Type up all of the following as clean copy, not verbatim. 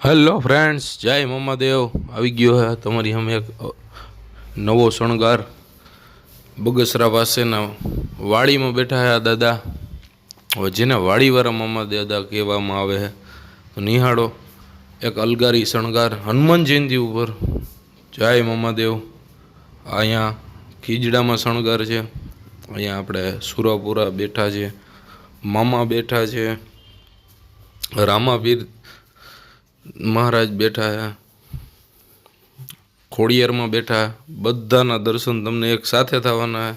Hello friends, જય મહાદેવ. આવી ગયો હે તમારી સામે એક નવો શણગાર. બગસરા પાસેના વાડીમાં બેઠા હે આ દાદા. હવે જેને વાડીવાળા મામા દાદા કહેવામાં આવે છે, તો નિહાળો એક અલગારી શણગાર હનુમાન જયંતિ ઉપર. જય મહાદેવ. અહીંયા ખીજડામાં શણગાર છે. અહીંયા આપણે સુરાપુરા બેઠા છે, મામા બેઠા છે, રામાપીર મહારાજ બેઠા હે, ખોડિયારમાં બેઠા. બધાના દર્શન તમને એક સાથે થવાના હે.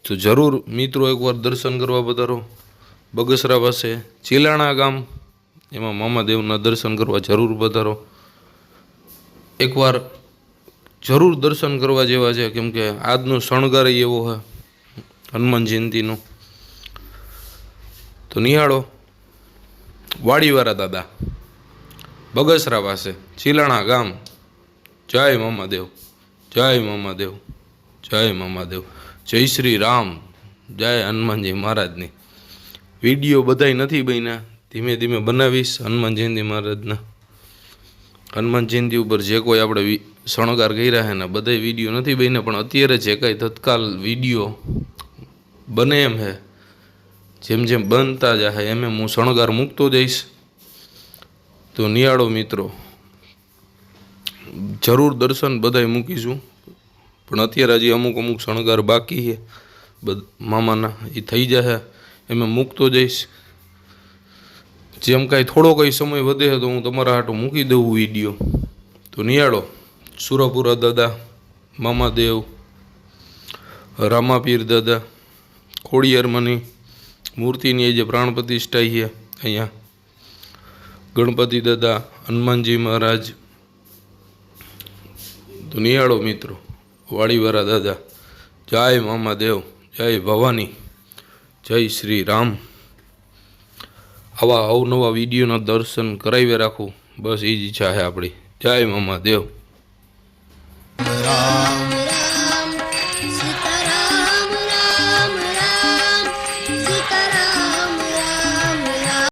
તો જરૂર મિત્રો એકવાર દર્શન કરવા પધારો. બગસરા પાસે ચીલાણા ગામ, એમાં મામાદેવના દર્શન કરવા જરૂર પધારો. એકવાર જરૂર દર્શન કરવા જેવા છે, કેમ કે આજનો શણગાર એવો છે હનુમાન જયંતિનો. તો નિહાળો વાડીવાળા દાદા, બગસરા પાસે ચીલાણા ગામ. જય મહાદેવ, જય મહાદેવ, જય મહાદેવ, જય શ્રી રામ, જય હનુમાનજી મહારાજની. વિડીયો બધાય નથી બન્યા, ધીમે ધીમે બનાવીશ હનુમાન જયંતિ મહારાજના. હનુમાન જયંતિ ઉપર જે કોઈ આપણે શણગાર કર્યા છે ને, બધાય વિડીયો નથી બન્યા, પણ અત્યારે જે કાંઈ તત્કાલ વિડીયો બને એમ છે, જેમ જેમ બનતા જાય એમ એમ હું શણગાર મૂકતો જઈશ. તો નિહાળો મિત્રો, જરૂર દર્શન બધાય મૂકીશું, પણ અત્યારે હજી અમુક અમુક શણગાર બાકી છે મામાના, એ થઈ જશે એમ મૂકતો જઈશ. જેમ કાંઈ થોડો કંઈ સમય વધે તો હું તમારા હાટું મૂકી દઉં વિડીયો. તો નિહાળો સુરાપુરા દાદા, મામાદેવ, રામાપીર દાદા, ખોડિયારમાંની મૂર્તિની જે પ્રાણ પ્રતિષ્ઠા છે અહીંયા, ગણપતિ દાદા, હનુમાનજી મહારાજ. તો નિહાળો મિત્રો વાડીવાળા દાદા. જય મહાદેવ, જય ભવાની, જય શ્રી રામ. આવા અવનવા વિડીયોના દર્શન કરાવી રાખું, બસ એ જ ઈચ્છા છે આપણી. જય મહાદેવ. રામ